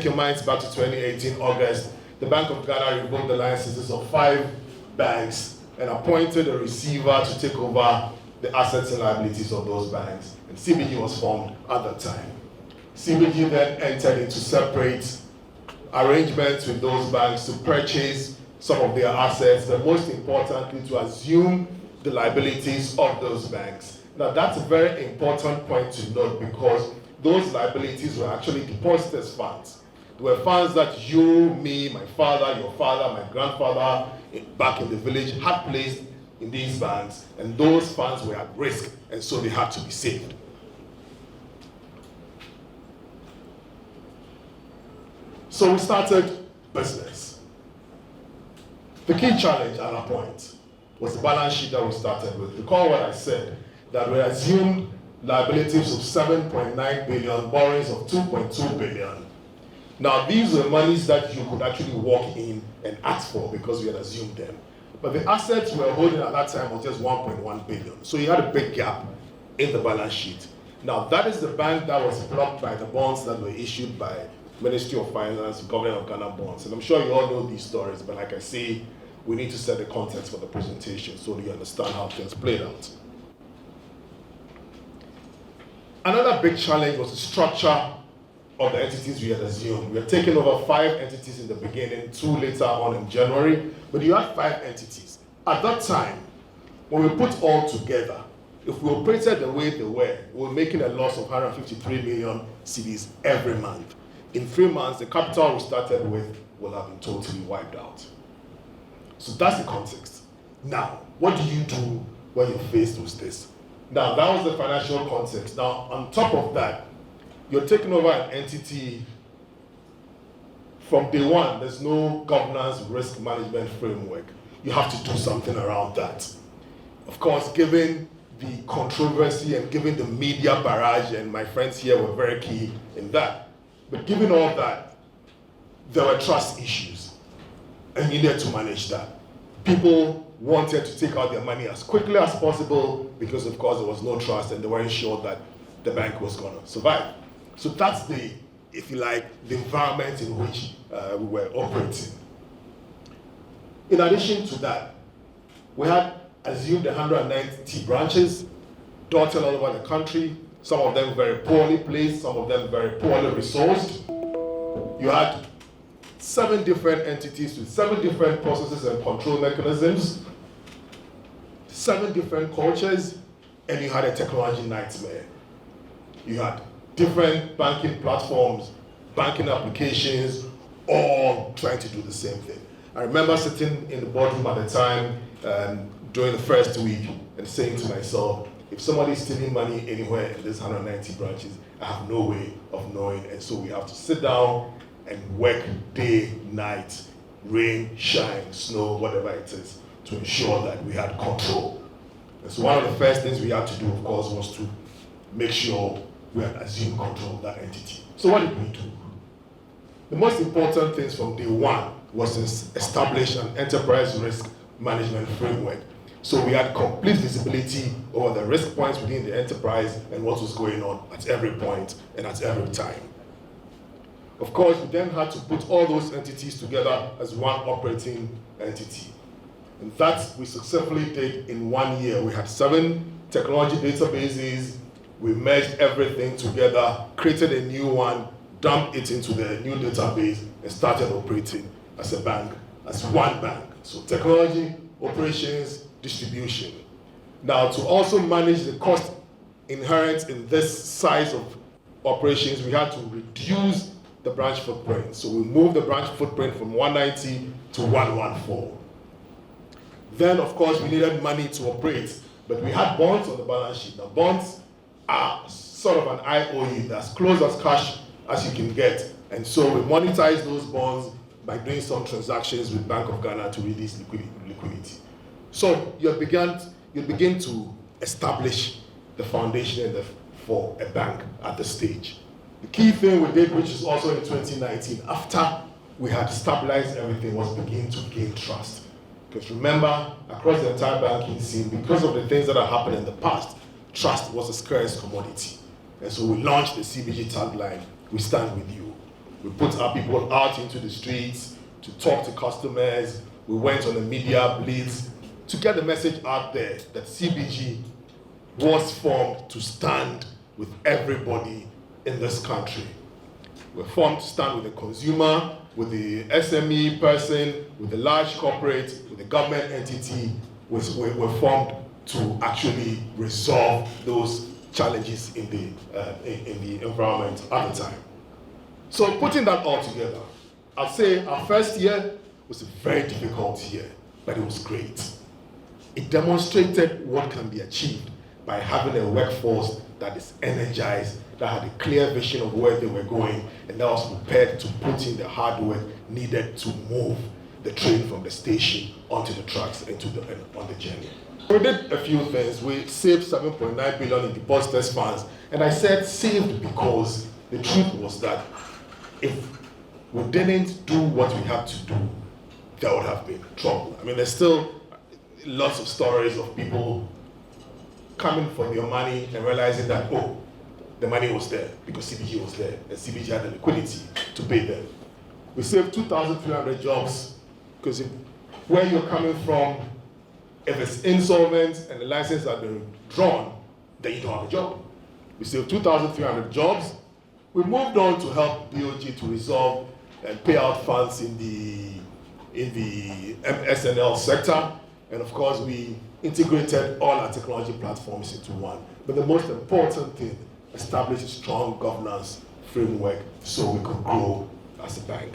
take your minds back to 2018 August, the Bank of Ghana revoked the licenses of 5 banks and appointed a receiver to take over the assets and liabilities of those banks. And CBG was formed at that time. CBG then entered into separate arrangements with those banks to purchase some of their assets, but most importantly to assume the liabilities of those banks. Now that's a very important point to note because those liabilities were actually depositors' funds. They were funds that you, me, my father, your father, my grandfather back in the village had placed in these banks, and those funds were at risk, and so they had to be saved. So we started business. The key challenge at that point was the balance sheet that we started with. Recall what I said, that we assumed liabilities of 7.9 billion, borrowings of 2.2 billion. Now these were monies that you could actually walk in and ask for because we had assumed them. But the assets we were holding at that time was just 1.1 billion. So you had a big gap in the balance sheet. Now that is the bank that was blocked by the bonds that were issued by Ministry of Finance, Government of Ghana bonds. And I'm sure you all know these stories, but like I say, we need to set the context for the presentation so that you understand how things played out. Another big challenge was the structure of the entities we had assumed. We had taken over 5 entities in the beginning, 2 later on in January, but you had 5 entities. At that time, when we put all together, if we operated the way they were, we were making a loss of 153 million cedis every month. In 3 months, the capital we started with will have been totally wiped out. So that's the context. Now, what do you do when you're faced with this? Now, that was the financial context. Now, on top of that, you're taking over an entity from day one. There's no governance risk management framework. You have to do something around that. Of course, given the controversy and given the media barrage, and my friends here were very key in that. But given all that, there were trust issues, and you needed to manage that. People wanted to take out their money as quickly as possible because, of course, there was no trust and they weren't sure that the bank was going to survive. So that's the, if you like, the environment in which we were operating. In addition to that, we had assumed 190 branches dotted all over the country, some of them very poorly placed, some of them very poorly resourced. You had 7 different entities with 7 different processes and control mechanisms, 7 different cultures, and you had a technology nightmare. You had different banking platforms, banking applications, all trying to do the same thing. I remember sitting in the boardroom at the time during the first week and saying to myself, if somebody's stealing money anywhere in this 190 branches, I have no way of knowing, and so we have to sit down and work day, night, rain, shine, snow, whatever it is, to ensure that we had control. And so one of the first things we had to do, of course, was to make sure we had assumed control of that entity. So what did we do? The most important things from day one was to establish an enterprise risk management framework. So we had complete visibility over the risk points within the enterprise and what was going on at every point and at every time. Of course, we then had to put all those entities together as one operating entity. And that we successfully did in 1 year. We had 7 technology databases, we merged everything together, created a new one, dumped it into the new database, and started operating as a bank, as one bank. So technology, operations, distribution. Now, to also manage the cost inherent in this size of operations, we had to reduce the branch footprint. So we moved the branch footprint from 190 to 114. Then, of course, we needed money to operate, but we had bonds on the balance sheet. Now, bonds are sort of an IOU, that's close as cash as you can get. And so we monetize those bonds by doing some transactions with Bank of Ghana to release liquidity. So you begin to establish the foundation for a bank at the stage. The key thing we did, which is also in 2019, after we had stabilized everything, was begin to gain trust. Because remember, across the entire banking scene, because of the things that have happened in the past, trust was a scarce commodity. And so we launched the CBG tagline, "We stand with you." We put our people out into the streets to talk to customers. We went on a media blitz to get the message out there that CBG was formed to stand with everybody in this country. We're formed to stand with the consumer, with the SME person, with the large corporate, with the government entity. We're formed to actually resolve those challenges in the environment at the time. So putting that all together, I'd say our first year was a very difficult year, but it was great. It demonstrated what can be achieved by having a workforce that is energized, that had a clear vision of where they were going, and that was prepared to put in the hard work needed to move the train from the station onto the tracks and on the journey. We did a few things. We saved 7.9 billion in depositors' funds, and I said saved because the truth was that if we didn't do what we had to do, there would have been trouble. I mean, there's still lots of stories of people coming for their money and realizing that, oh, the money was there because CBG was there and CBG had the liquidity to pay them. We saved 2,300 jobs because where you're coming from, if it's insolvent and the license has been drawn, then you don't have a job. We saved 2,300 jobs. We moved on to help BOG to resolve and pay out funds in the SNL sector. And of course, we integrated all our technology platforms into one. But the most important thing, establish a strong governance framework so we could grow as a bank.